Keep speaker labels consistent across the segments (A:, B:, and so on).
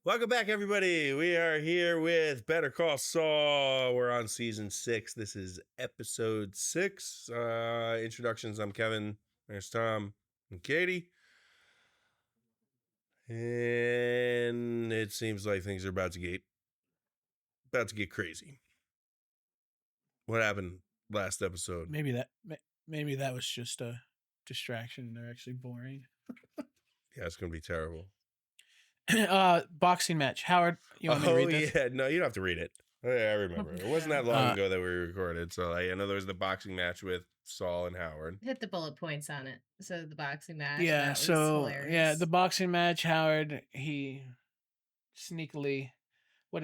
A: Welcome back, everybody. We are here with Better Call Saul. We're on season 6. This is episode 6. Introductions. I'm Kevin. There's Tom and Katie. And it seems like things are about to get crazy. What happened last episode?
B: Maybe that was just a distraction. They're actually boring.
A: Yeah, it's gonna be terrible.
B: Boxing match. Howard, you want me to read this?
A: Yeah, no, you don't have to read it. I remember. It wasn't that long ago that we recorded, so I know there was the boxing match with Saul and Howard.
C: Hit the bullet points on it. So the boxing match.
B: Yeah, the boxing match, Howard, he sneakily I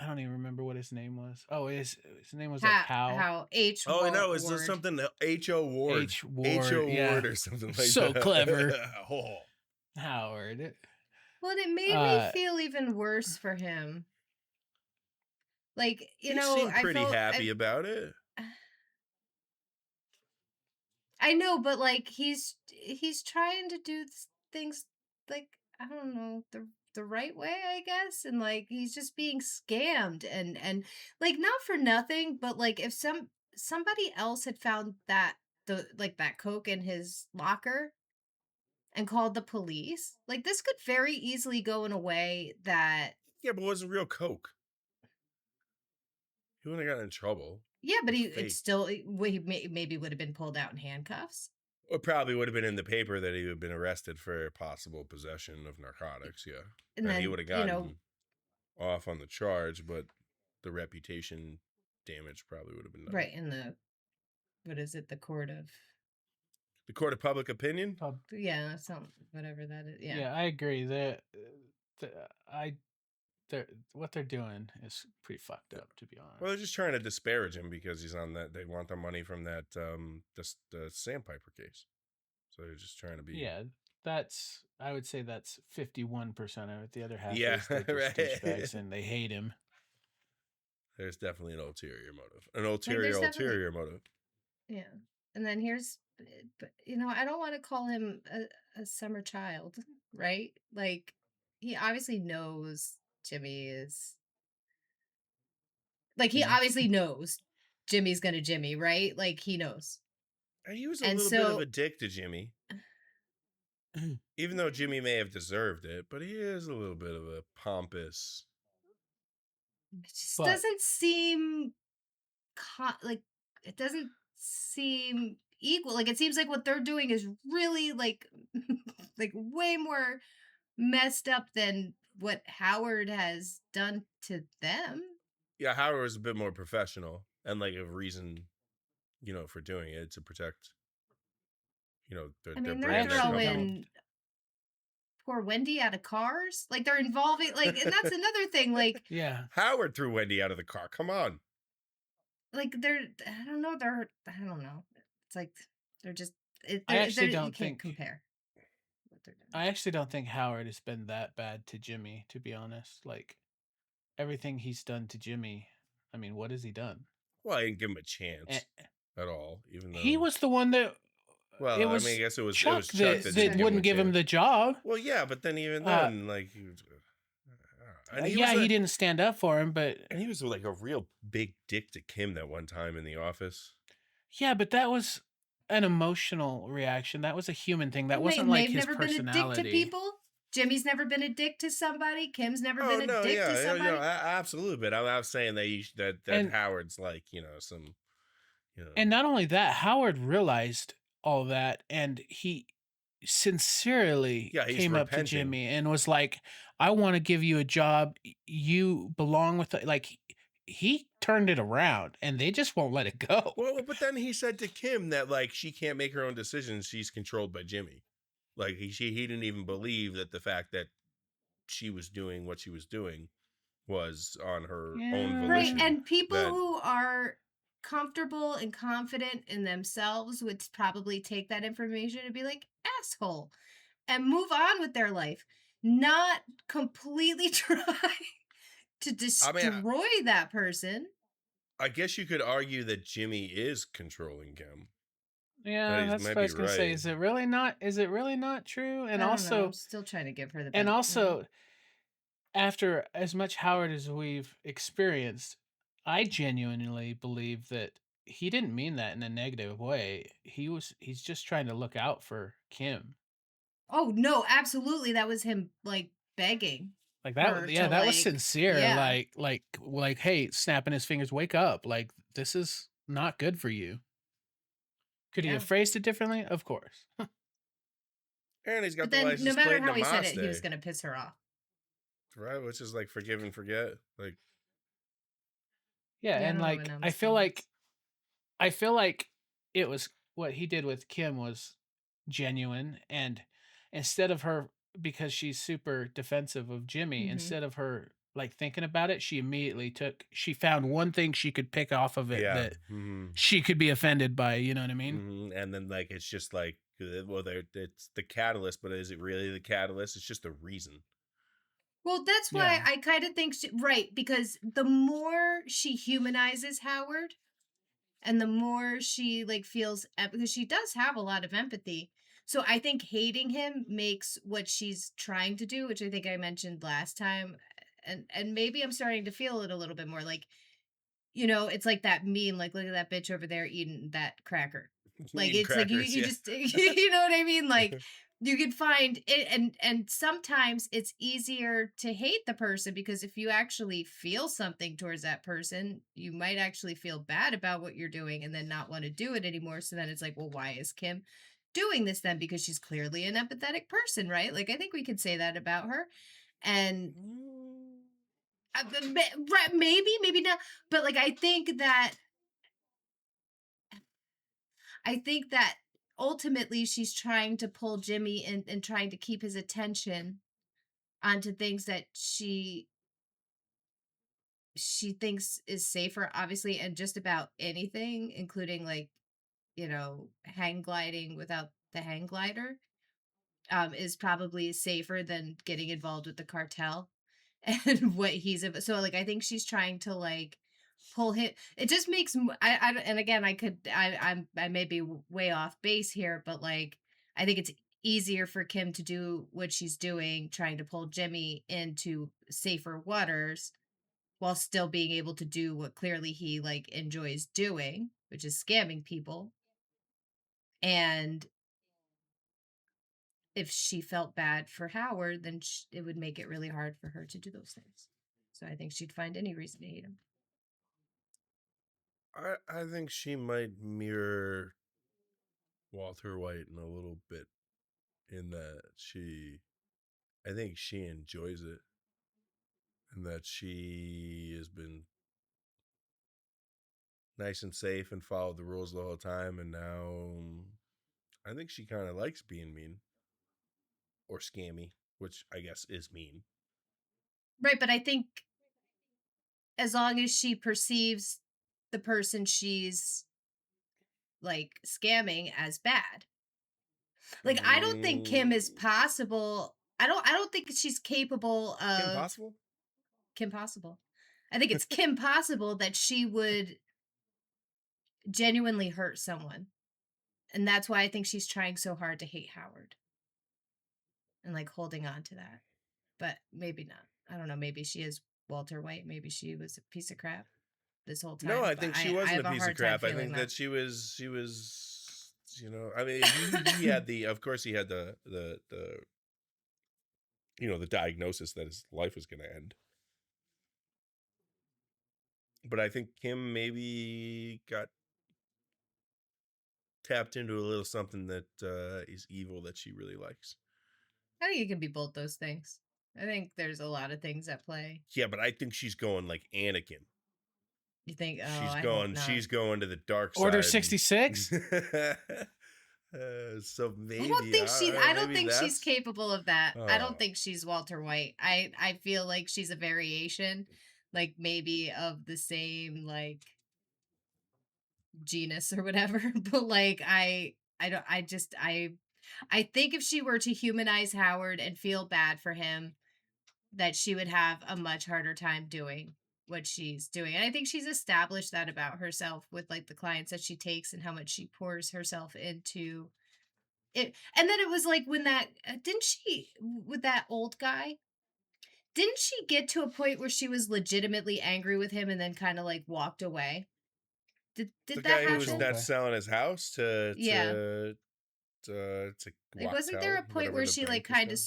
B: don't even remember what his name was. Oh, his name was like
C: How H.
A: Oh, no,
C: Ward.
A: it's something H.O. Ward.
B: H.O.
A: Ward or something like
B: so
A: that.
B: Clever.
A: Oh.
C: Well,
B: Howard.
C: it made me feel even worse for him. Like,
A: he seemed pretty happy about it.
C: I know, but like he's trying to do things like, I don't know, the right way, I guess, and like he's just being scammed and like, not for nothing, but like if somebody else had found that that coke in his locker and called the police, like this could very easily go in a way that
A: but it wasn't real coke. He wouldn't have gotten in trouble.
C: Yeah, but he maybe would have been pulled out in handcuffs.
A: It probably would have been in the paper that he would have been arrested for possible possession of narcotics, yeah. And then he would have gotten off on the charge, but the reputation damage probably would have been done.
C: Right, in the court of
A: public opinion?
C: Yeah, whatever that is. Yeah.
B: Yeah, I agree. What they're doing is pretty fucked up, to be honest.
A: Well, they're just trying to disparage him because he's on that. They want the money from that the Sandpiper case, so they're just trying to be.
B: Yeah, I would say that's 51% of it. The other half
A: is
B: they're just douchebags and they hate him.
A: There's definitely an ulterior motive.
C: Yeah, and then but I don't want to call him a summer child, right? Like he obviously knows Jimmy is. Like, he obviously knows Jimmy's gonna Jimmy, right? Like, he knows.
A: He was a little bit of a dick to Jimmy. Even though Jimmy may have deserved it, but he is a little bit of a pompous.
C: It just doesn't seem it doesn't seem equal. Like, it seems like what they're doing is really like way more messed up than what Howard has done to them.
A: Yeah, Howard was a bit more professional and like a reason, for doing it to protect, their brand.
C: They're throwing poor Wendy out of cars. Like, they're involving, like, and that's another thing. Like,
B: yeah,
A: Howard threw Wendy out of the car. Come on.
C: Like, I don't know. It's like they're just.
B: I actually don't think
C: compare.
B: I actually don't think Howard has been that bad to Jimmy, to be honest. Like, everything he's done to Jimmy, I mean, what has he done?
A: Well, I didn't give him a chance at all, even though
B: he was the one that.
A: Well, I guess it was Chuck
B: that wouldn't give him the job.
A: Well, yeah, but then even then, like,
B: he didn't stand up for him, but
A: and he was like a real big dick to Kim that one time in the office.
B: Yeah, but that was an emotional reaction. That was a human thing. That wasn't like his personality.
C: They've never been a dick to people. Jimmy's never been a dick to somebody. Kim's never been a dick to somebody.
A: No, absolutely. But I'm saying that Howard's like, some.
B: And not only that, Howard realized all that, and he sincerely came up to Jimmy and was like, I want to give you a job. You belong with it. Like, he turned it around and they just won't let it go.
A: Well, but then he said to Kim that like she can't make her own decisions. She's controlled by Jimmy. Like he didn't even believe that the fact that she was doing what she was doing was on her own volition.
C: Right, and people who are comfortable and confident in themselves would probably take that information and be like, asshole, and move on with their life, not completely try to destroy that person.
A: I guess you could argue that Jimmy is controlling Kim.
B: Yeah, that's what I was gonna say. Is it really not true? And also,
C: I'm still trying to give her the.
B: And also, after as much Howard as we've experienced, I genuinely believe that he didn't mean that in a negative way. He's just trying to look out for Kim.
C: Oh, no, absolutely, that was him, like, begging
B: Like
C: her
B: yeah,
C: to,
B: that was
C: like
B: sincere.
C: yeah.
B: Like, hey, snapping his fingers, wake up. Like, this is not good for you. Could he have
C: Yeah.
B: phrased it differently? Of course.
A: And he's got
C: But
A: the
C: then no
A: license
C: matter
A: plate
C: how he said it, he was
A: Namaste,
C: gonna piss her off.
A: right? Which is like forgive and forget. Like,
B: Yeah,
C: Yeah, I
B: and
C: don't know what
B: like
C: namaste means.
B: I feel like it was what he did with Kim was genuine, and instead of her, because she's super defensive of Jimmy,
C: Mhm.
B: instead of her like thinking about it, she found one thing she could pick off of it
A: yeah.
B: that she could be offended by, you know what I mean?
A: And then like it's just like well, it's the catalyst, but is it really the catalyst? It's just a reason.
C: Well, that's why
B: Yeah.
C: I kinda think she right, because the more she humanizes Howard, and the more she, like, feels because she does have a lot of empathy. So I think hating him makes what she's trying to do, which I think I mentioned last time, and maybe I'm starting to feel it a little bit more, like, it's like that meme, like, "Look at that bitch over there eating that cracker." Like,
A: Eating
C: it's like
A: crackers,
C: you
A: yeah.
C: just you know what I mean? Like, you could find it, and sometimes it's easier to hate the person because if you actually feel something towards that person, you might actually feel bad about what you're doing and then not wanna do it anymore, so then it's like, "Well, why is Kim doing this then?" Because she's clearly an empathetic person, right? Like, I think we could say that about her, and
A: Mm.
C: right, maybe, maybe not, but, like, I think that ultimately she's trying to pull Jimmy and trying to keep his attention onto things that she thinks is safer, obviously, and just about anything, including, like, hang gliding without the hang glider, is probably safer than getting involved with the cartel and what he's so, like, I think she's trying to, like, pull him. It just makes and again, I may be way off base here, but, like, I think it's easier for Kim to do what she's doing, trying to pull Jimmy into safer waters while still being able to do what clearly he, like, enjoys doing, which is scamming people. And if she felt bad for Howard, then it would make it really hard for her to do those things. So I think she'd find any reason to hate him.
A: I think she might mirror Walter White in a little bit in that I think she enjoys it and that she has been nice and safe and followed the rules the whole time. And now I think she kind of likes being mean or scammy, which I guess is mean.
C: Right, but I think as long as she perceives the person she's, like, scamming as bad. Like, I don't think Kim is
A: Mm,
C: possible. I don't think she's capable
A: Kim
C: of
A: Possible?
C: Kim Possible. I think it's Kim Possible that she would genuinely hurt someone. And that's why I think she's trying so hard to hate Howard and, like, holding on to that. But maybe not. I don't know, maybe she is Walter White, maybe she was a piece of crap this whole
A: No,
C: time,
A: I
C: but
A: think she
C: I
A: wasn't a
C: have a
A: piece of
C: hard time
A: crap. I
C: feeling
A: think that
C: that.
A: she was, I mean, he had of course he had the the diagnosis that his life was going to end. But I think Kim maybe got tapped into a little something that is evil that she really likes.
C: I think it can be both those things. I think there's a lot of things at play.
A: Yeah, but I think she's going like Anakin.
C: You think, "Oh,
A: She's
C: I hope
A: going
C: not."
A: she's going to the dark
B: Order
A: side.
B: 66?
A: So maybe
C: I don't
A: maybe
C: think she's
A: that's
C: capable of that. I don't
A: oh
C: think she's Walter White. I feel like she's a variation, like, maybe of the same, like, genus or whatever, but, like, I don't I just I think if she were to humanize Howard and feel bad for him, that she would have a much harder time doing what she's doing. And I think she's established that about herself with, like, the clients that she takes and how much she pours herself into it. And then it was like when that didn't she with that old guy? Didn't she get to a point where she was legitimately angry with him and then kind of like walked away? Did
A: the
C: that
A: guy
C: happen?
A: who was that's selling his house to
C: like, wasn't there a point where she like kind of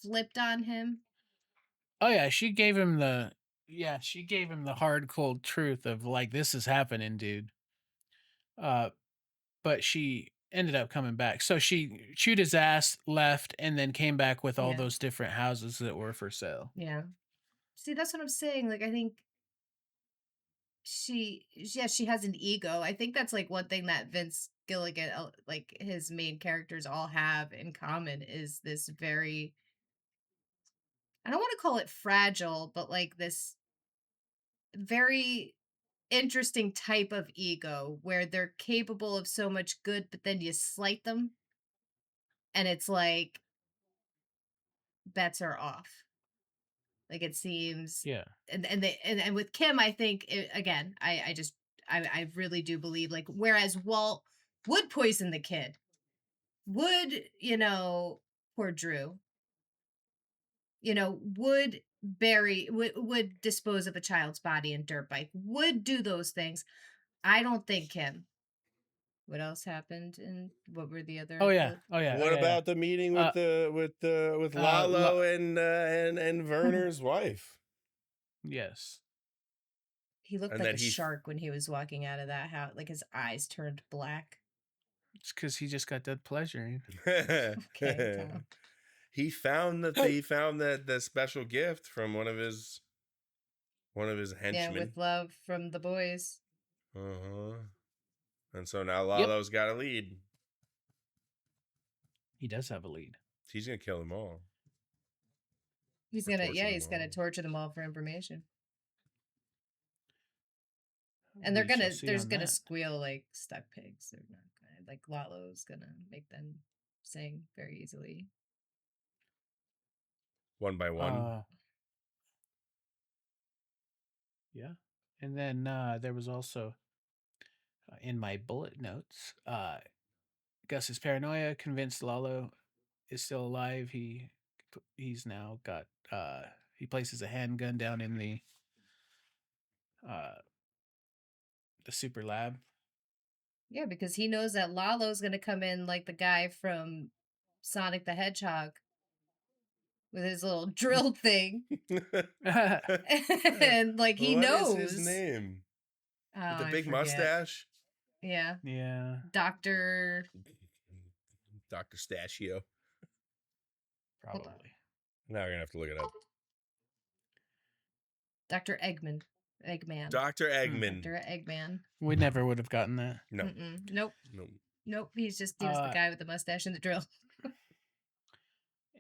C: flipped on him?
B: Oh yeah, she gave him the hard cold truth of like, this is happening, dude. But she ended up coming back. So she chewed his ass, left, and then came back with all those different houses that were for sale.
C: Yeah. See, that's what I'm saying. Like, I think she has an ego. I think that's like one thing that Vince Gilligan, like his main characters all have in common is this very, I don't want to call it fragile, but like this very interesting type of ego where they're capable of so much good, but then you slight them and it's like bets are off. Like it seems, and with Kim, I think again, I really do believe like whereas Walt would poison the kid, would poor Drew, would bury would dispose of a child's body in dirt bike, would do those things. I don't think Kim. What else happened and what were the other?
A: What about the meeting with Lalo and Werner's wife?
B: Yes.
C: He looked like a shark when he was walking out of that house. Like his eyes turned black.
B: It's because he just got that pleasuring.
C: Okay, Tom.
A: He found the special gift from one of his henchmen.
C: Yeah, with love from the boys.
A: And so now Lalo's got a lead.
B: He does have a lead.
A: He's gonna kill them all.
C: He's gonna torture them all for information. And there's gonna squeal like stuck pigs. They're not gonna, like Lalo's gonna make them sing very easily.
A: One by one.
B: Yeah. And then there was also in my bullet notes, Gus's paranoia convinced Lalo is still alive. He's now got he places a handgun down in the super lab.
C: Yeah, because he knows that Lalo's gonna come in like the guy from Sonic the Hedgehog with his little drill thing. And like he knows.
A: What is his name?
C: With
A: the big mustache?
C: Yeah.
B: Yeah.
C: Dr.
A: Stachio.
B: Probably.
A: Now we're gonna have to look it up.
C: Dr. Eggman.
A: Dr. Eggman.
C: Dr. Eggman.
B: We never would have gotten that.
A: No.
C: Nope. He was the guy with the mustache and the drill.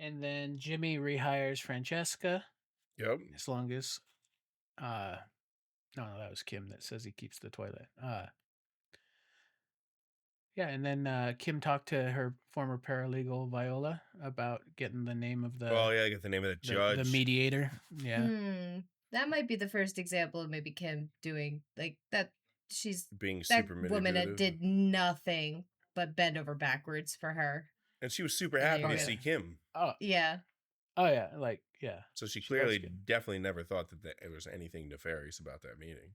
B: And then Jimmy rehires Francesca.
A: Yep.
B: As long as no, that was Kim that says he keeps the toilet. Yeah, and then Kim talked to her former paralegal Viola about getting the name of the
A: get the name of the judge.
B: The mediator. Yeah.
C: That might be the first example of maybe Kim doing like that. She's
A: being
C: that
A: super
C: woman that did nothing but bend over backwards for her.
A: And she was super happy to see Kim.
B: Oh.
C: Yeah.
B: Oh, yeah. Like, yeah.
A: So she clearly definitely never thought that there was anything nefarious about that meeting.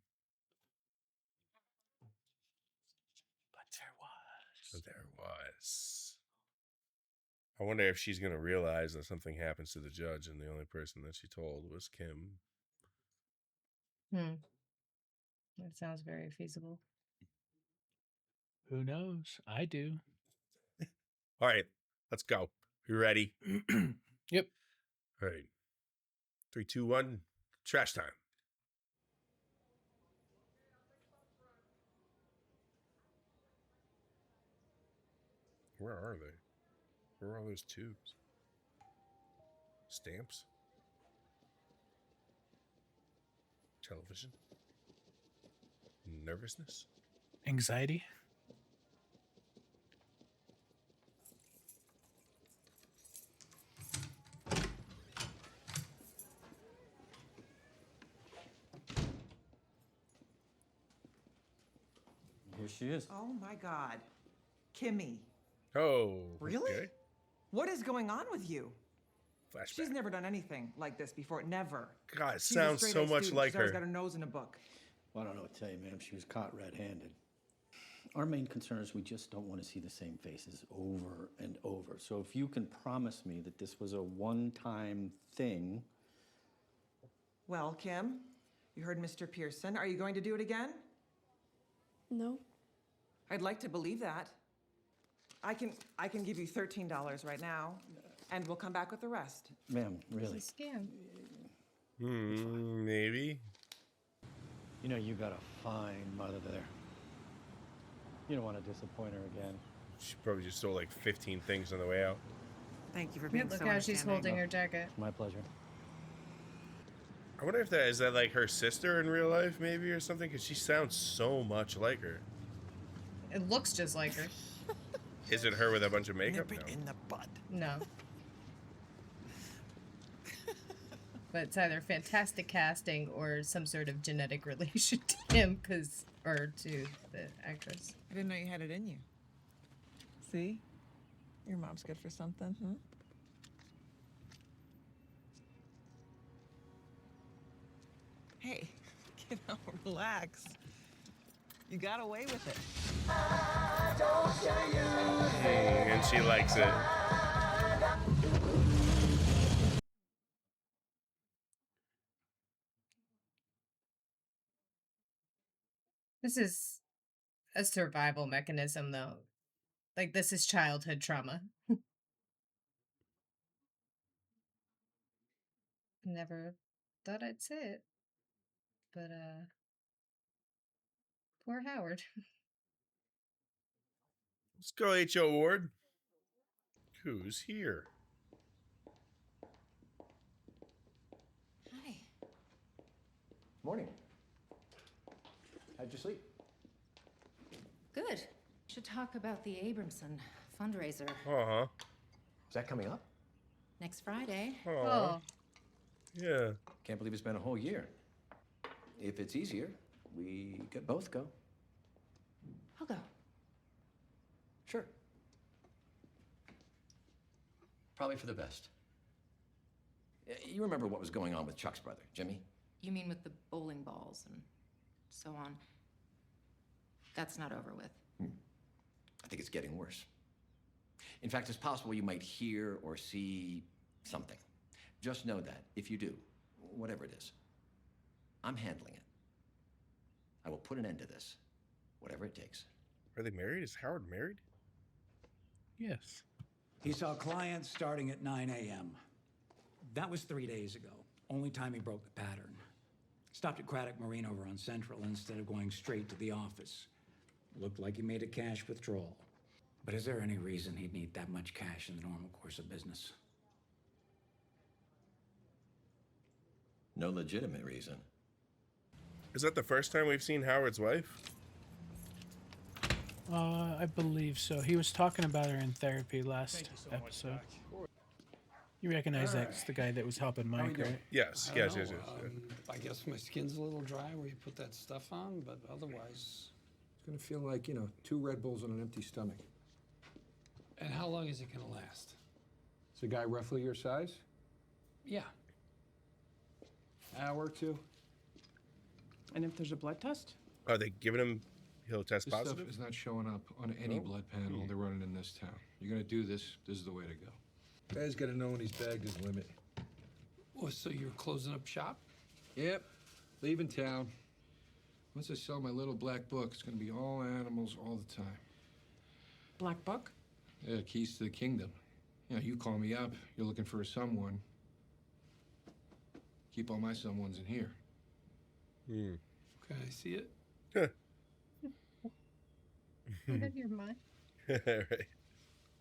A: But there was. I wonder if she's going to realize that something happens to the judge and the only person that she told was Kim.
C: That sounds very feasible.
B: Who knows? I do.
A: All right, let's go. You ready?
B: Yep.
A: All right. 3, 2, 1. Trash time. Where are they? Where are all those tubes? Stamps? Television? Nervousness?
B: Anxiety?
D: Here she is.
E: Oh my God. Kimmy.
A: Oh.
E: Really?
A: Okay.
E: What is going on with you?
A: Flashback.
D: She's never done anything like this before. Never.
A: God, it sounds so much like
D: She's always
A: her.
D: got her nose in a book.
E: Well, I don't know what to tell you, ma'am. She was caught red-handed. Our main concern is we just don't want to see the same faces over and over. So if you can promise me that this was a one-time thing.
D: Well, Kim, you heard Mr. Pearson. Are you going to do it again?
F: No.
D: I'd like to believe that. I can give you $13 right now, and we'll come back with the rest.
E: Ma'am, really?
C: It's a scam.
A: Maybe.
E: You know, you got a fine mother there. You don't want to disappoint her again.
A: She probably just stole like 15 things on the way out.
D: Thank you for being
C: Look
D: so
C: how she's holding her jacket.
E: My pleasure.
A: I wonder if is that like her sister in real life, maybe, or something? Because she sounds so much like her.
C: It looks just like her.
A: Is it her with a bunch of makeup?
E: Nip it in the bud.
C: No. But it's either fantastic casting or some sort of genetic relation to him, or to the actress.
D: I didn't know you had it in you. See? Your mom's good for something, huh? Hey, get out, relax. You got away with it.
A: And she likes it.
C: This is a survival mechanism, though. Like, this is childhood trauma. Never thought I'd say it. But, poor Howard.
A: Let's go, H.O. Ward. Who's here?
G: Hi.
E: Morning. How'd you sleep?
G: Good. Should talk about the Abramson fundraiser
A: Uh-huh.
E: Is that coming up?
G: next Friday.
A: Oh. Yeah.
E: Can't believe it's been a whole year. If it's easier, we could both go.
G: I'll go.
E: Sure. Probably for the best. You remember what was going on with Chuck's brother, Jimmy?
G: You mean with the bowling balls and so on? That's not over with.
E: I think it's getting worse. In fact, it's possible you might hear or see something. Just know that if you do, whatever it is, I'm handling it. I will put an end to this, whatever it takes.
A: Are they married? Is Howard married?
B: Yes.
H: He saw clients starting at 9 a.m. That was 3 days ago. Only time he broke the pattern. Stopped at Craddock Marine over on Central instead of going straight to the office. Looked like he made a cash withdrawal. But is there any reason he'd need that much cash in the normal course of business?
E: No legitimate reason.
A: Is that the first time we've seen Howard's wife?
B: I believe so. He was talking about her in therapy last episode. You recognize that's the guy that was helping Mike, right?
A: Yes,
I: I
A: yes,
I: don't
A: yes,
I: know,
A: yes.
I: I guess my skin's a little dry where you put that stuff on, but otherwise.
J: It's gonna feel like, 2 Red Bulls on an empty stomach.
I: And how long is it gonna last?
J: Is the guy roughly your size?
I: Yeah.
J: Hour or two?
D: And if there's a blood test?
A: Are they giving him? He'll test
J: This
A: positive.
J: stuff is not showing up on any blood panel they're running in this town. You're gonna do this, this is the way to go. Guy's gotta know when he's bagged his limit.
I: Oh, so you're closing up shop?
J: Yep, leaving town. Once I sell my little black book, it's gonna be all animals all the time.
D: Black book?
J: Yeah, keys to the kingdom. You call me up, you're looking for a someone. Keep all my someones in here.
I: Can I see it?
C: Out of your mind.
A: Right.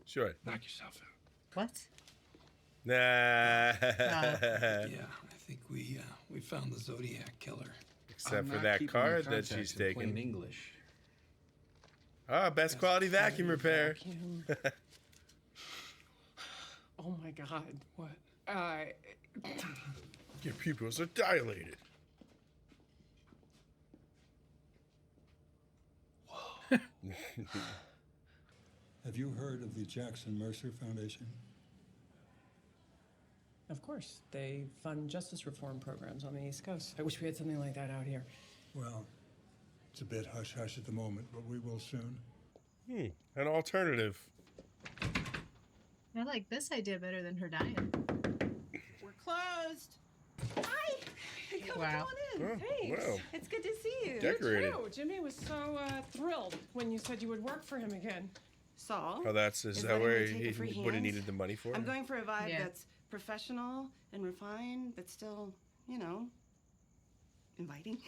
A: Sure.
J: Knock yourself out.
C: What?
A: Nah.
I: Yeah, I think we found the Zodiac killer.
A: Except for that card that she's taking.
J: Plain English.
A: Ah, best quality vacuum repair.
D: Oh my God.
I: What?
A: Your pupils are dilated.
K: Have you heard of the Jackson Mercer Foundation? Of course. They fund justice reform programs on the East Coast. I wish we had something like that out here.
L: Well, it's a bit hush-hush at the moment, but we will soon.
A: An alternative.
C: I like this idea better than her dying.
M: We're closed. Hi. Come
C: Wow.
M: on in.
A: Oh,
K: Thanks.
A: wow.
K: It's good to see you.
A: Decorated.
K: You too. Jimmy was so thrilled when you said you would work for him again.
M: Saul.
A: Oh, is that where what he needed the money for?
M: I'm going for a vibe
C: Yeah.
M: that's professional and refined, but still, you know, inviting.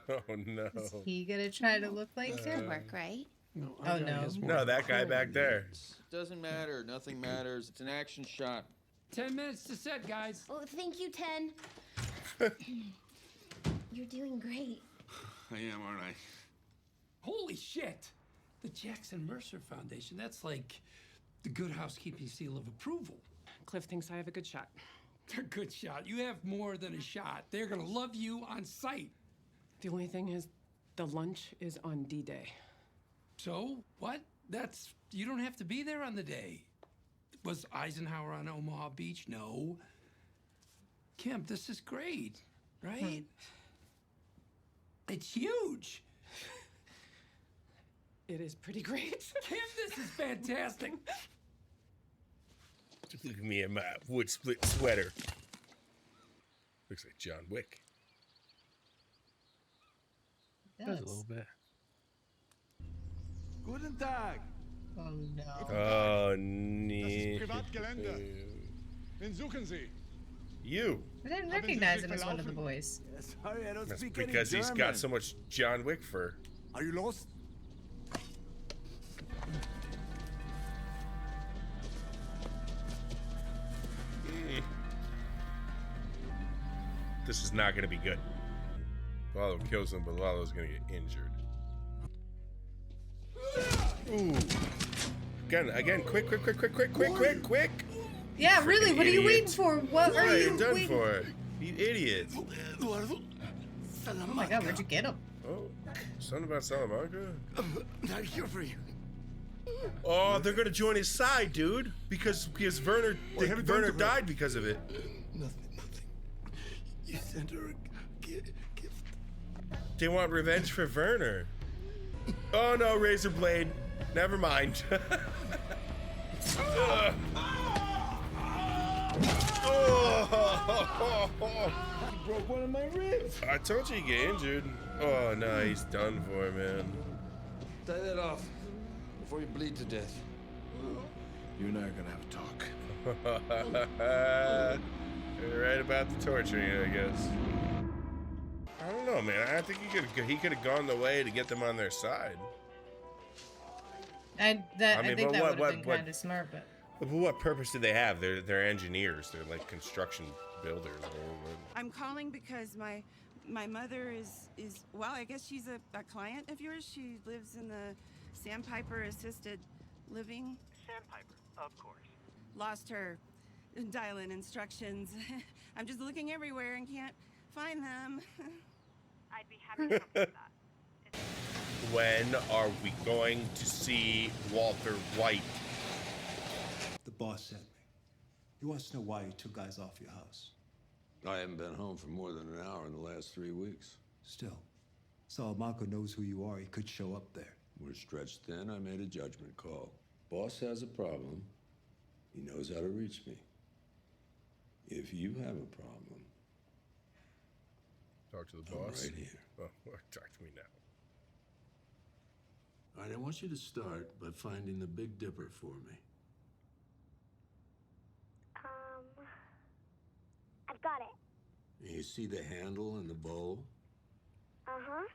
A: Oh no.
C: Is he gonna try to look like him?
G: Work, right?
I: No,
C: Oh, no.
A: No, that guy back there.
J: Doesn't matter. Nothing matters. It's an action shot.
H: 10 minutes to set, guys.
G: Oh, thank you, 10. You're doing great.
J: I am, aren't I?
I: Holy shit! The Jackson Mercer Foundation, that's like the Good Housekeeping seal of approval.
K: Cliff thinks I have a good shot.
I: A good shot. You have more than a shot. They're gonna love you on sight.
K: The only thing is, the lunch is on D-Day.
I: So, what? You don't have to be there on the day. Was Eisenhower on Omaha Beach? No. Kim, this is great, right? It's huge.
K: It is pretty great.
I: Kim, this is fantastic.
A: Look at me in my wood split sweater. Looks like John Wick.
B: Does a little bit.
N: Guten Tag.
C: Oh no.
A: Oh,
N: Das
A: nee.
N: ist Privatgelände. Wen suchen Sie?
A: You.
C: I didn't recognize him as one of the boys.
N: Sorry, I don't
A: That's
N: speak
A: because
N: any
A: he's got
N: German.
A: so much John Wick fur.
N: Are you lost?
A: This is not going to be good. Lalo kills him, but Lalo's going to get injured. Ooh. Again, quick.
C: Yeah, really, what are you waiting for? What are you
A: done
C: waiting
A: for? You idiot.
C: Oh my god, where'd you get him?
A: Oh, something about Salamanca?
N: Not here for you.
A: Oh, they're going to join his side, dude. Because Werner died because of it.
N: Nothing. You sent her a gift.
A: They want revenge for Werner. Oh no, razor blade. Never mind.
N: You broke one of my ribs.
A: I told you he'd get injured. Oh no, he's done for, man.
J: Tie that off before you bleed to death. You and I are gonna have a talk.
A: You're right about the torturing, I guess. I don't know, man. I think he could have gone the way to get them on their side.
C: I think that would have been kind of smart, but
A: what purpose do they have? They're engineers. They're like construction builders.
M: I'm calling because my mother is well, I guess she's a client of yours. She lives in the Sandpiper Assisted Living.
O: Sandpiper, of course.
M: Lost her dial-in instructions. I'm just looking everywhere and can't find them.
O: I'd be happy to help you with that.
A: When are we going to see Walter White?
P: The boss sent me. He wants to know why you took guys off your house.
J: I haven't been home for more than an hour in the last 3 weeks.
P: Still, Salamanca knows who you are. He could show up there.
J: We're stretched thin. I made a judgment call. Boss has a problem. He knows how to reach me. If you have a problem,
A: talk to the
J: I'm
A: boss.
J: right here.
A: Oh, talk to me now.
J: All right, I want you to start by finding the Big Dipper for me.
Q: I've got it.
J: You see the handle and the bowl?
Q: Uh-huh.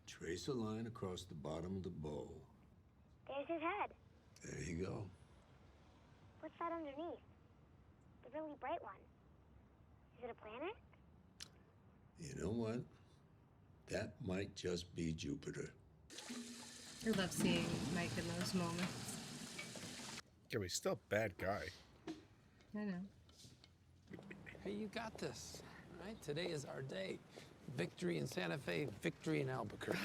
J: Trace a line across the bottom of the bowl.
Q: There's his head.
J: There you go.
Q: What's that underneath? The really bright one. Is it a planet?
J: You know what? That might just be Jupiter.
C: I love seeing Mike in those moments.
A: Yeah, but he's still a bad guy.
C: I know.
I: Hey, you got this, right? Today is our day. Victory in Santa Fe, victory in Albuquerque.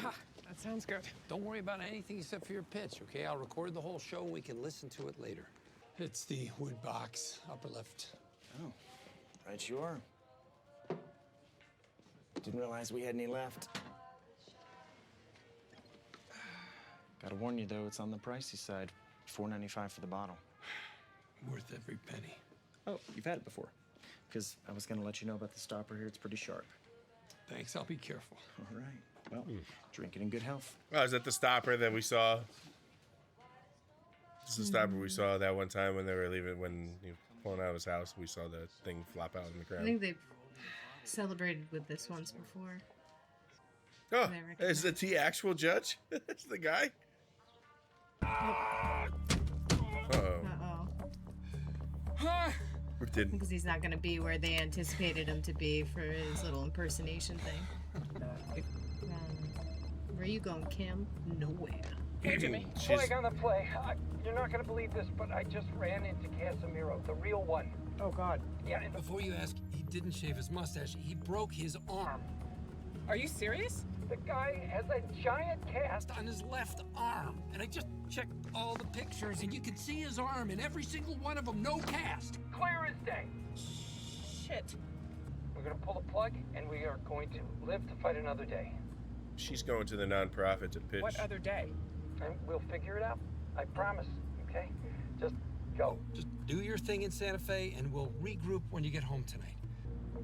K: That sounds good.
I: Don't worry about anything except for your pitch, okay? I'll record the whole show and we can listen to it later.
N: It's the wood box, upper left.
R: Oh, right you are. Didn't realize we had any left. Gotta warn you, though, it's on the pricey side. $4.95 for the bottle.
I: Worth every penny.
R: Oh, you've had it before. Because I was gonna let you know about the stopper here. It's pretty sharp.
I: Thanks, I'll be careful.
R: All right. Well, drink it in good health.
A: Oh, is that the stopper that we saw? This is the stopper we saw that one time when they were leaving, when he was pulling out of his house. We saw the thing flop out in the ground.
C: I think they've celebrated with this once before.
A: Oh, is it the actual judge? It's the guy?
C: Uh-oh.
A: Or didn't.
C: Because he's not going to be where they anticipated him to be for his little impersonation thing. Where are you going, Kim? Nowhere.
S: Hey, Jimmy. Flag on the play. You're not going to believe this, but I just ran into Casimiro, the real one.
K: Oh, God.
S: Yeah, and
I: Before you ask, he didn't shave his mustache. He broke his arm.
K: Are you serious?
S: the guy has a giant cast
I: on his left arm. And I just checked all the pictures, and you can see his arm in every single one of them. No cast.
S: Clear as day.
K: Shit.
S: We're going to pull the plug, and we are going to live to fight another day.
A: She's going to the nonprofit to pitch.
K: What other day?
S: And we'll figure it out. I promise, okay? Just go.
I: Just do your thing in Santa Fe, and we'll regroup when you get home tonight.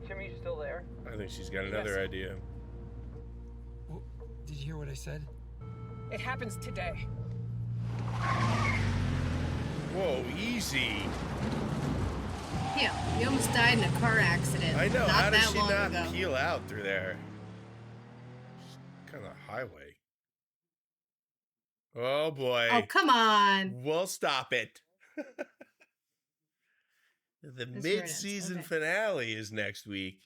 S: Jimmy, you still there?
A: I think she's got another idea.
I: Well, did you hear what I said?
K: It happens today.
A: Whoa, easy.
C: Yeah, he almost died in a car accident.
A: I know.
C: Not
A: How does
C: that
A: she
C: long
A: not
C: ago.
A: peel out through there? Kind of highway. Oh boy.
C: Oh, come on.
A: We'll stop it. The
C: That's where it ends.
A: mid-season
C: Okay.
A: finale is next week.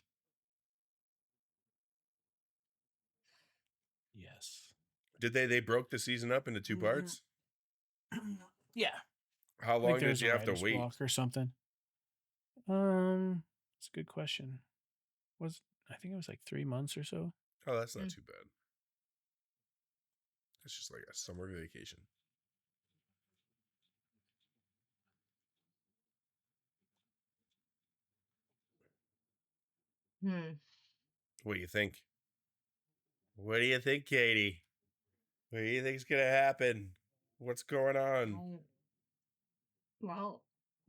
B: Yes.
A: Did they broke the season up into two parts?
B: Yeah.
A: How
B: I think
A: long
B: there
A: did
B: was
A: you
B: a
A: have to
B: writer's
A: wait?
B: block or something? It's a good question. I think it was like 3 months or so.
A: Oh, that's not too bad. That's just like a summer vacation. What do you think? What do you think, Katie? What do you think's gonna happen? What's going on?
C: Well,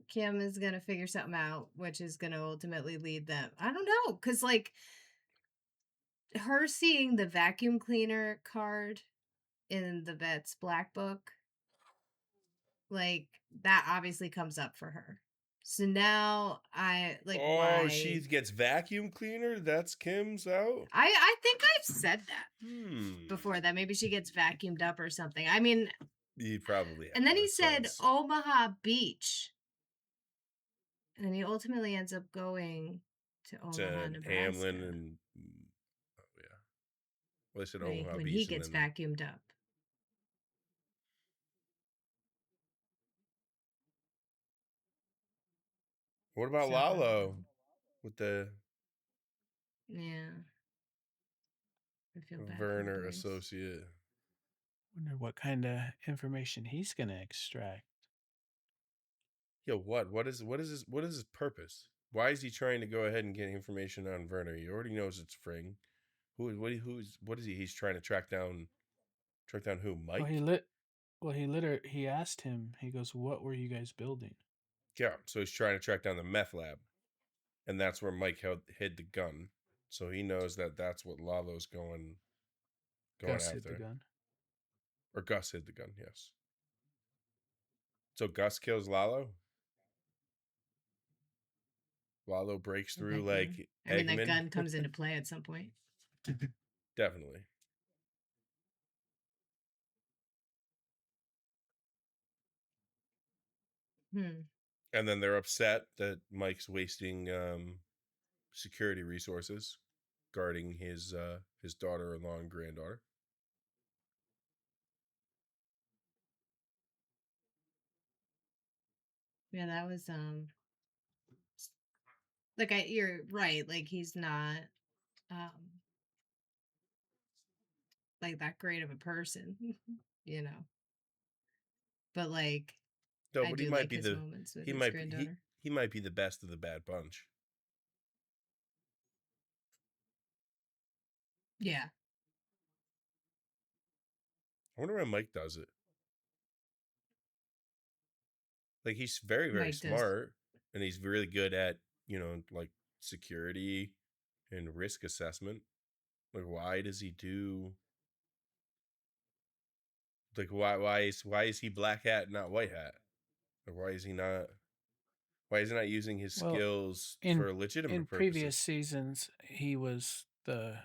C: Kim is going to figure something out, which is going to ultimately lead them. I don't know. Because, like, her seeing the vacuum cleaner card in the vet's black book, like, that obviously comes up for her. So now why?
A: She gets vacuum cleaner? That's Kim's out?
C: I think I've said that before, that maybe she gets vacuumed up or something. I mean,
A: You probably have.
C: and then he
A: That
C: said
A: sounds-
C: Omaha Beach. And he ultimately ends up going to Omaha,
A: to
C: Nebraska.
A: Hamlin and oh yeah. Well, they said
C: Like,
A: Omaha
C: when
A: Beach
C: he
A: and
C: gets
A: then-
C: vacuumed up.
A: What about
C: So-
A: Lalo with the
C: Yeah. I feel bad for the
A: Werner
C: boys.
A: associate?
B: Wonder what kind of information he's gonna extract.
A: Yeah, what is his purpose? Why is he trying to go ahead and get information on Werner? He already knows it's Fring. What is he? He's trying to track down who? Mike?
B: He asked him, he goes, "What were you guys building?"
A: Yeah, so he's trying to track down the meth lab, and that's where Mike hid the gun. So he knows that that's what Lalo's going
B: Gus
A: after.
B: hid the gun.
A: Or Gus hid the gun, yes. So Gus kills Lalo. Lalo breaks through like
C: I mean, that
A: Eggman.
C: gun comes into play at some point.
A: Definitely. And then they're upset that Mike's wasting security resources guarding his daughter-in-law and granddaughter.
C: Yeah, that was you're right. Like, he's not like that great of a person, you know. But like,
A: No,
C: I
A: but he
C: do
A: might
C: like
A: be
C: his
A: the
C: moments with
A: he
C: his
A: might be
C: granddaughter.
A: he might be the best of the bad bunch.
C: Yeah.
A: I wonder why Mike does it. Like he's very, very
C: Mike does.
A: smart and he's really good at, like security and risk assessment. Like why does he do like why is he black hat, not white hat? Or why is he not using his
B: Well,
A: skills
B: in
A: for legitimate
B: previous
A: purposes?
B: seasons, he was the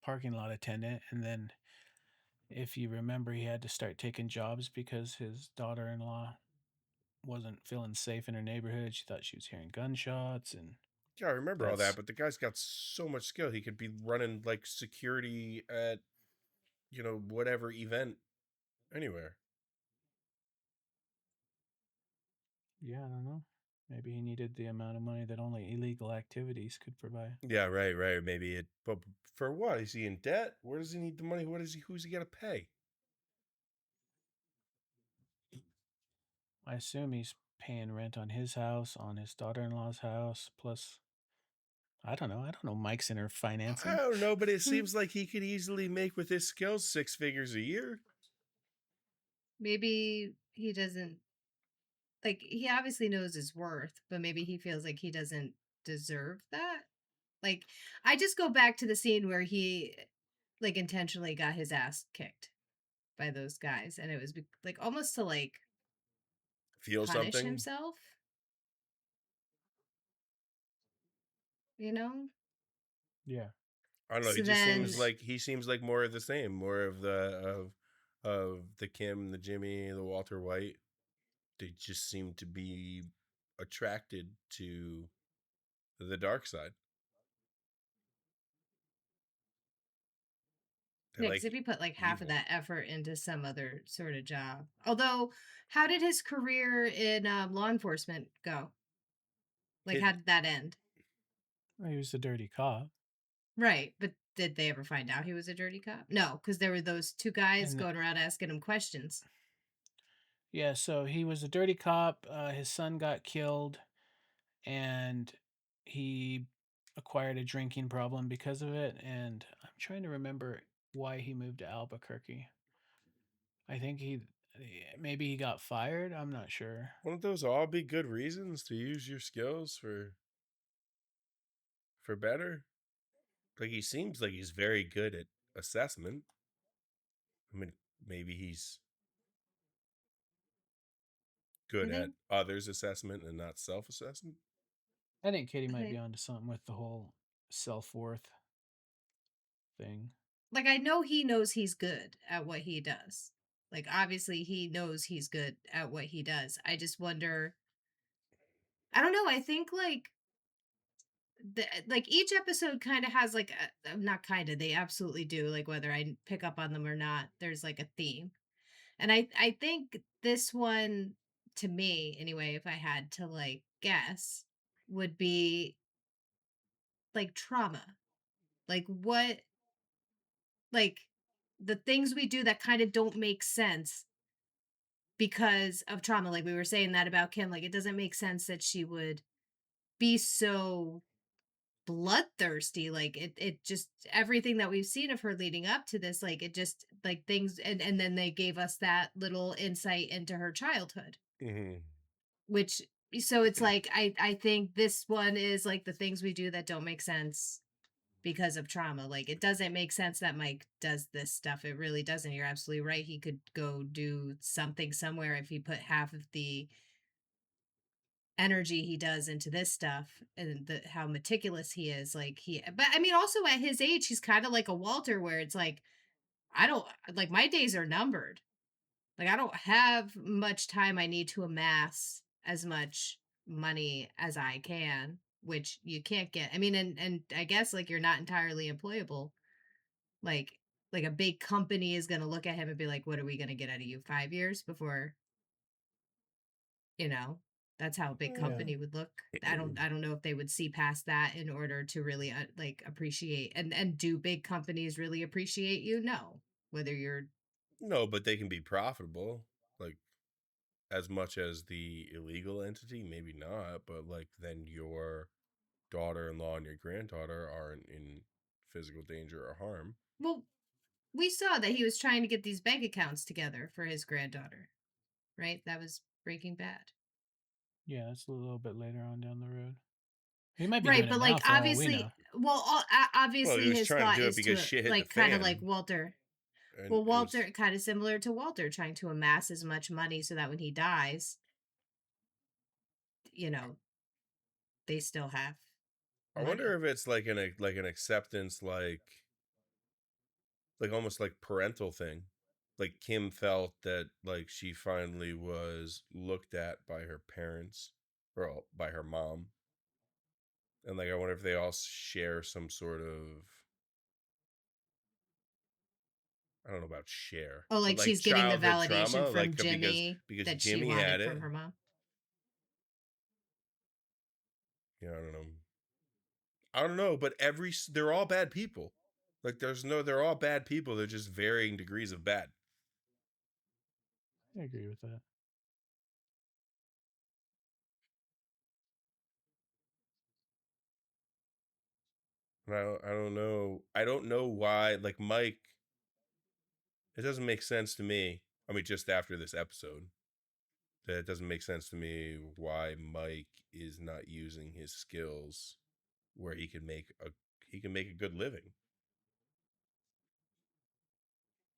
B: parking lot attendant, and then if you remember, he had to start taking jobs because his daughter-in-law wasn't feeling safe in her neighborhood. She thought she was hearing gunshots, and
A: Yeah, I remember all that,
B: that's
A: but the guy's got so much skill. He could be running like security at, whatever event anywhere.
B: yeah, I don't know. Maybe he needed the amount of money that only illegal activities could provide.
A: Yeah, right. Maybe but for what? Is he in debt? Where does he need the money? Who's he got to pay?
B: I assume he's paying rent on his house, on his daughter-in-law's house, plus I don't know. I don't know Mike's inner
A: I
B: financing.
A: don't know, but it seems like he could easily make with his skills 6 figures a year.
C: Maybe he doesn't, like, he obviously knows his worth, but maybe he feels like he doesn't deserve that. Like, I just go back to the scene where he, like, intentionally got his ass kicked by those guys, and it was like almost to like
A: Feel
C: punish
A: something?
C: himself, you know?
B: Yeah.
A: I don't know.
C: So
A: He seems like more of the same, more of the Kim, the Jimmy, the Walter White. They just seem to be attracted to the dark side.
C: Yeah, because if he put like half of
A: evil.
C: that effort into some other sort of job. Although, how did his career in law enforcement go? Like, how did that end?
B: Well, he was a dirty cop.
C: Right, but did they ever find out he was a dirty cop? No, because there were those two guys
B: And
C: going around asking him questions.
B: yeah, so he was a dirty cop. His son got killed, and he acquired a drinking problem because of it. And I'm trying to remember why he moved to Albuquerque. I think maybe he got fired. I'm not sure.
A: Won't those all be good reasons to use your skills for better? Like he seems like he's very good at assessment. I mean, maybe he's good at others' assessment and not self-assessment.
B: I think Katie might be onto something with the whole self-worth thing.
C: Like, I know he knows he's good at what he does. Like, obviously, he knows he's good at what he does. I just wonder. I don't know. I think like each episode kind of has like not kind of, they absolutely do, like whether I pick up on them or not, there's like a theme. And I think this one, to me anyway, if I had to like guess, would be like trauma. Like what, like the things we do that kind of don't make sense because of trauma. Like we were saying that about Kim, like it doesn't make sense that she would be so bloodthirsty. Like it just, everything that we've seen of her leading up to this, like it just, like things, and then they gave us that little insight into her childhood.
A: Mm-hmm.
C: Which, so it's like I think this one is like the things we do that don't make sense because of trauma. Like it doesn't make sense that Mike does this stuff. It really doesn't. You're absolutely right. He could go do something somewhere if he put half of the energy he does into this stuff, and how meticulous he is. Like but I mean, also at his age, he's kind of like a Walter, where it's like, I don't, like, my days are numbered. Like I don't have much time. I need to amass as much money as I can, which you can't get. I mean, and I guess like you're not entirely employable. Like like a big company is going to look at him and be like, what are we going to get out of you? 5 years before, you know? That's how a big company would look. I don't know if they would see past that in order to really like appreciate and do big companies really appreciate you? No. Whether you're
A: No, but they can be profitable, like as much as the illegal entity, maybe not, but like then your daughter-in-law and your granddaughter aren't in physical danger or harm.
C: Well, we saw that he was trying to get these bank accounts together for his granddaughter, right? That was Breaking Bad.
B: Yeah, that's a little bit later on down the road. He might be
C: right,
B: doing
C: but
B: it
C: like
B: now for all we
C: obviously,
B: know.
C: well, obviously
A: he was
C: his
A: trying to
C: thought
A: do it
C: is
A: because
C: to
A: shit hit
C: like
A: the
C: kind of
A: fan.
C: like Walter.
A: And
C: well, Walter kind of similar to Walter trying to amass as much money so that when he dies, you know, they still have
A: I
C: money.
A: wonder if it's like an acceptance, like almost like parental thing. Like Kim felt that like she finally was looked at by her parents or by her mom. And like I wonder if they all share some sort of, I don't know about share.
C: Oh, like
A: but like
C: she's getting the
A: childhood
C: validation
A: trauma,
C: from
A: like
C: Jimmy
A: because
C: that she
A: Jimmy
C: wanted
A: had it.
C: from her mom.
A: Yeah, I don't know, but they're all bad people. Like they're all bad people. They're just varying degrees of bad.
B: I agree with that.
A: And I don't know. I don't know why. Like Mike, it doesn't make sense to me. I mean, just after this episode, that it doesn't make sense to me why Mike is not using his skills where he can make a good living.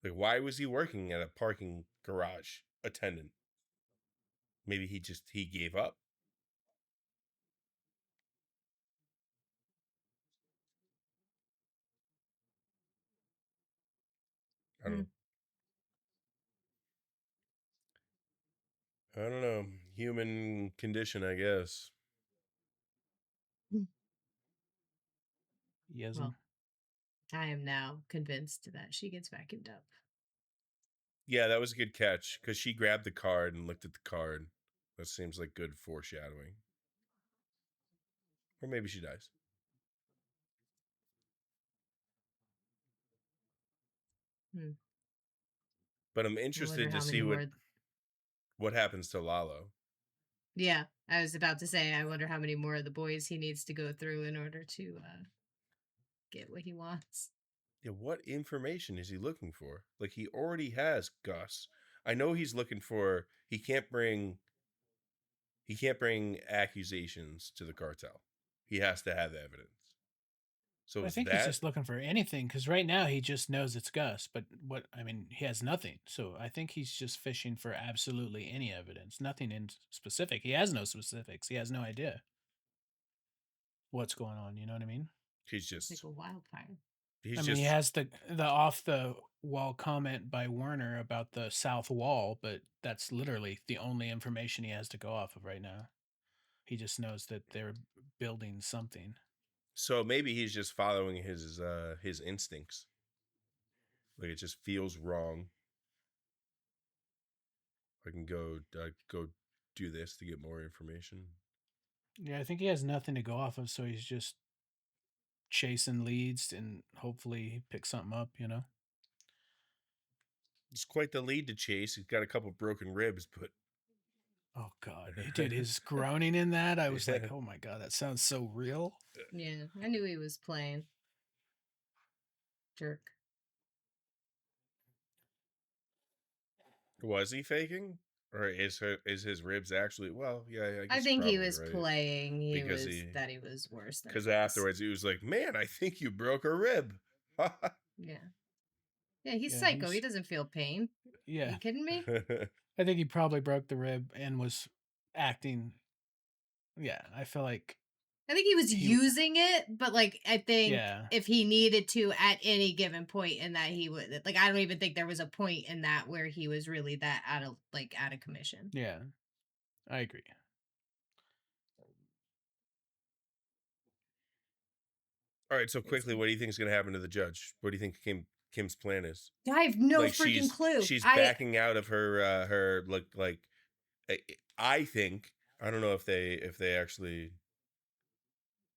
A: Like, why was he working at a parking garage attendant? Maybe he gave up. I don't know. Human condition, I guess.
B: Yes.
C: Well, I am now convinced that she gets vacuumed up.
A: Yeah, that was a good catch because she grabbed the card and looked at the card. That seems like good foreshadowing. Or maybe she dies. But I'm interested to see what happens to Lalo.
C: Yeah, I was about to say, I wonder how many more of the boys he needs to go through in order to get what he wants.
A: Yeah, what information is he looking for? Like, he already has Gus. I know he's looking for. He can't bring accusations to the cartel. He has to have evidence. So
B: I think he's just looking for anything because right now he just knows it's Gus, but he has nothing. So I think he's just fishing for absolutely any evidence, nothing in specific. He has no specifics. He has no idea what's going on. You know what I mean?
A: He's just
C: like a wildfire.
B: He has the off the wall comment by Werner about the south wall, but that's literally the only information he has to go off of right now. He just knows that they're building something.
A: So maybe he's just following his instincts. Like, it just feels wrong. I can go do this to get more information.
B: Yeah, I think he has nothing to go off of, so he's just chasing leads and hopefully he picks something up, you know?
A: It's quite the lead to chase. He's got a couple broken ribs, but
B: oh god, dude, his groaning in that, I was like, oh my god, that sounds so real.
C: Yeah, I knew he was playing. Jerk.
A: Was he faking? Or is his ribs actually? Well, yeah, I guess
C: I think
A: he
C: was
A: right.
C: playing. He was worse than.
A: Because afterwards he was like, "Man, I think you broke a rib."
C: Yeah, he's psycho. He doesn't feel pain.
B: Yeah,
C: are you kidding me?
B: I think he probably broke the rib and was acting. Yeah, I feel like.
C: I think he was using it, but like I think if he needed to at any given point in that he would like I don't even think there was a point in that where he was really that out of commission.
B: Yeah. I agree.
A: All right, so quickly, what do you think is going to happen to the judge? What do you think Kim's plan is?
C: I have no freaking clue.
A: She's backing out of her I think I don't know if they actually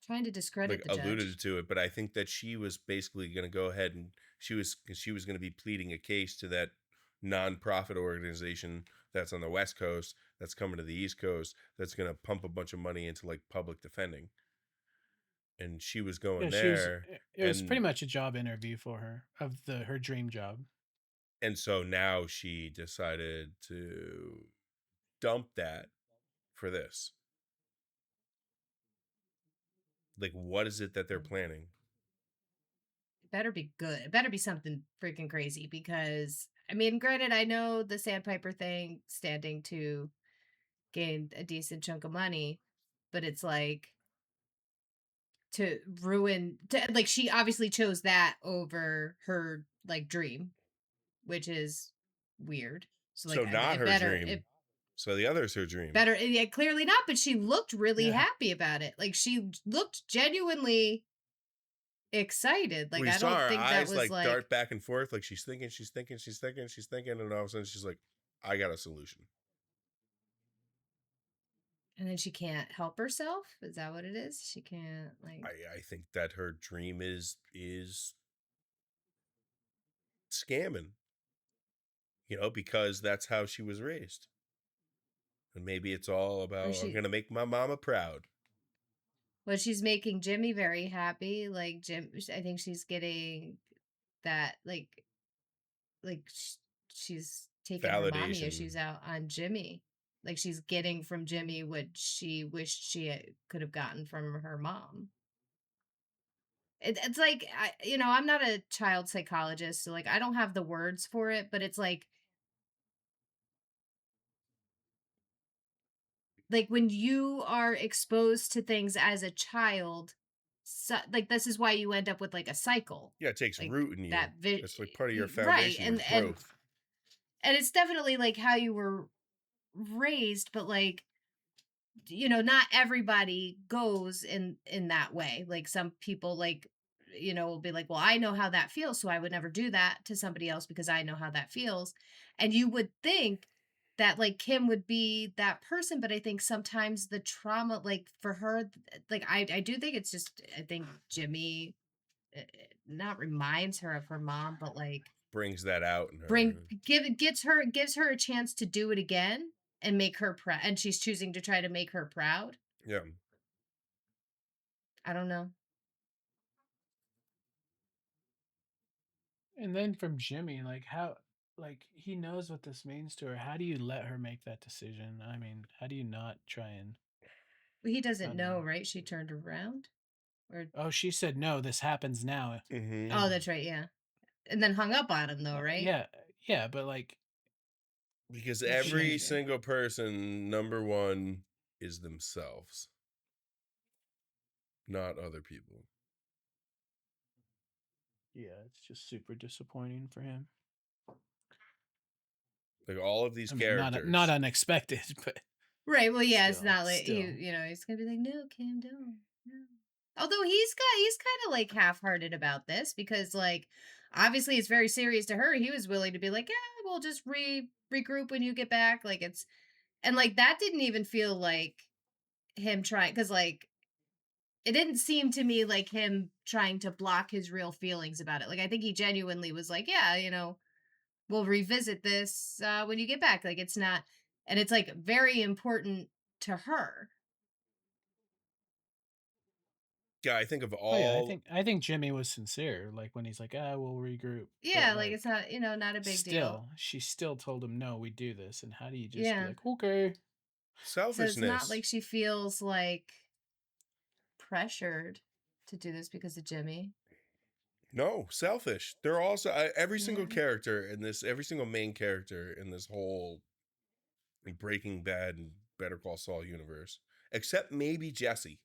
C: trying to discredit the
A: alluded
C: judge.
A: to it, but I think that she was basically going to go ahead and she was going to be pleading a case to that nonprofit organization that's on the West Coast that's coming to the East Coast that's going to pump a bunch of money into like public defending. And she was going there.
B: It was pretty much a job interview for her of her dream job.
A: And so now she decided to dump that for this. Like, what is it that they're planning?
C: It better be good. It better be something freaking crazy because, I mean, granted, I know the Sandpiper thing standing to gain a decent chunk of money, but it's like to ruin, like, she obviously chose that over her, like, dream, which is weird. So, like,
A: not
C: it
A: her
C: better,
A: dream. So the other is her dream.
C: Better, yeah, clearly not, but she looked really happy about it. Like, she looked genuinely excited. Like,
A: We
C: I
A: saw
C: don't
A: her
C: think that
A: eyes
C: was like
A: dart back and forth, like she's thinking, and all of a sudden she's like, I got a solution.
C: And then she can't help herself. Is that what it is? She can't, like,
A: I think that her dream is scamming, because that's how she was raised. And maybe it's all about, I'm going to make my mama proud.
C: Well, she's making Jimmy very happy. Like, I think she's getting that, like she's taking her mommy issues out on Jimmy. Like, she's getting from Jimmy what she wished she could have gotten from her mom. It's like, I'm not a child psychologist, so like I don't have the words for it, but it's like when you are exposed to things as a child, like this is why you end up with like a cycle.
A: Yeah, it takes
C: like
A: root in you. It's like part of your
C: right,
A: foundation, your growth.
C: And it's definitely like how you were raised, but like, not everybody goes in that way. Like, some people, like, will be like, well, I know how that feels, so I would never do that to somebody else because I know how that feels. And you would think that like Kim would be that person, but I think sometimes the trauma, like for her, like I do think it's just, I think Jimmy not reminds her of her mom, but like
A: brings that out in her.
C: gives her a chance to do it again and make her proud, and she's choosing to try to make her proud.
A: Yeah.
C: I don't know.
B: And then from Jimmy, like how, like he knows what this means to her. How do you let her make that decision? I mean, how do you not try and?
C: Well, he doesn't know, right? She turned around, or
B: she said no. This happens now.
A: Mm-hmm.
C: Oh, that's right. Yeah, and then hung up on him though, right?
B: Yeah, but like
A: because every single person, number one, is themselves, not other people.
B: Yeah, it's just super disappointing for him.
A: Like all of these characters,
B: not unexpected, but
C: right. Well, yeah, it's not like he's gonna be like, no, Kim, don't. No. Although he's kind of like half-hearted about this because like obviously it's very serious to her. He was willing to be like, yeah, we'll just regroup when you get back. Like it's, and like that didn't even feel like him trying, because like it didn't seem to me like him trying to block his real feelings about it. Like I think he genuinely was like, yeah, we'll revisit this when you get back. Like it's not, and it's like very important to her.
A: Yeah, I think of all.
B: I think Jimmy was sincere. Like when he's like, we'll regroup.
C: Yeah, like it's not, not a big deal.
B: She still told him, no, we do this. And how do you just be like, okay?
A: Selfishness.
C: So it's not like she feels like pressured to do this because of Jimmy.
A: No, selfish. They're also every single character in this, every single main character in this whole Breaking Bad and Better Call Saul universe, except maybe Jesse.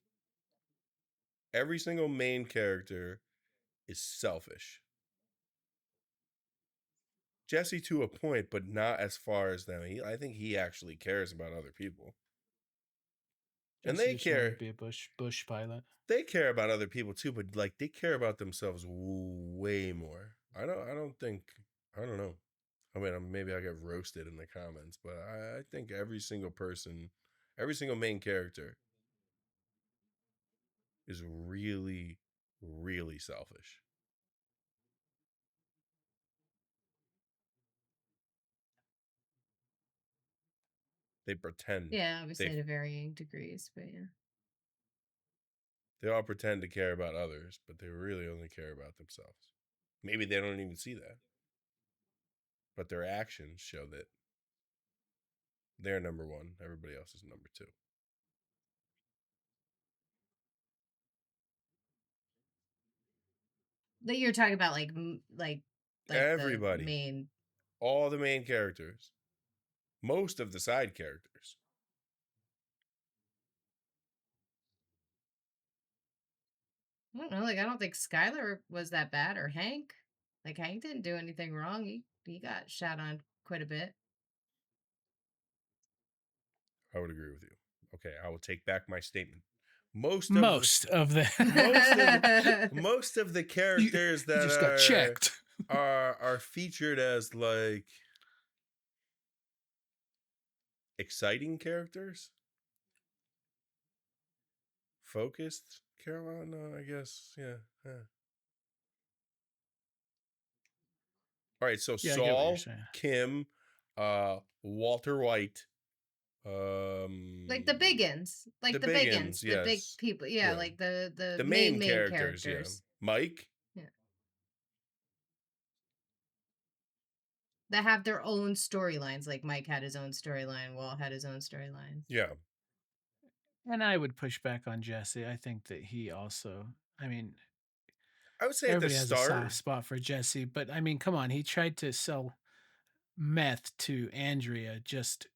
A: Every single main character is selfish. Jesse to a point, but not as far as them. I think he actually cares about other people.
B: Jesse and they care to be a bush pilot.
A: They care about other people too, but like they care about themselves way more. I don't know. I mean, maybe I get roasted in the comments, but I think every single person Every single main character is really, really selfish. They pretend.
C: Yeah, obviously to varying degrees, but yeah.
A: They all pretend to care about others, but they really only care about themselves. Maybe they don't even see that. But their actions show that they're number one. Everybody else is number two.
C: That you're talking about like
A: everybody.
C: the main,
A: all the main characters. Most of the side characters.
C: I don't know, like I don't think Skylar was that bad, or Hank. Like Hank didn't do anything wrong. He got shot on quite a bit.
A: I would agree with you. Okay, I will take back my statement. Most of the characters that
B: just got checked
A: are featured as like exciting characters, focused. Carolina, I guess, yeah. All right, so Saul, Kim, Walter White,
C: like the biggins, like the biggins, the big people, like the main characters.
A: Yeah. Mike,
C: that have their own storylines. Like Mike had his own storyline, Walt had his own storylines.
A: Yeah.
B: And I would push back on Jesse. I think that he also, I mean,
A: I would say
B: everybody
A: at the
B: has
A: start,
B: a soft spot for Jesse, but I mean, come on, he tried to sell meth to Andrea just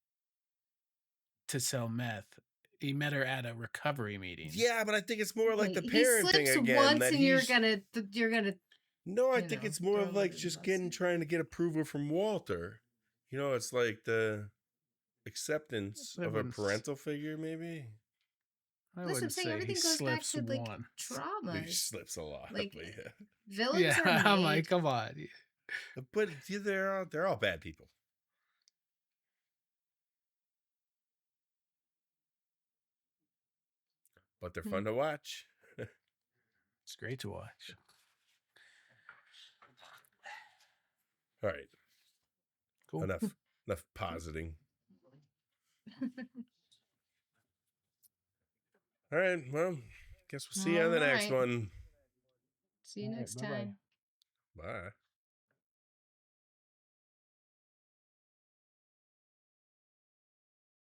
B: to sell meth. He met her at a recovery meeting.
A: Yeah, but I think it's more like the parent thing again.
C: Once and you're gonna.
A: No, I think it's more of like just trying to get approval from Walter. You know, it's like the acceptance of a parental figure, maybe.
B: I wouldn't say
C: everything
B: he
C: goes back
B: slips
C: to like
B: once.
C: trauma.
A: He slips a lot.
C: Like
A: but yeah.
C: Villains are made.
B: I'm like, come on.
A: But they're all bad people. But they're fun to watch.
B: It's great to watch.
A: All right.
B: Cool.
A: Enough positing. All right. Well, guess we'll see you on the next one.
C: See you next time.
A: Bye.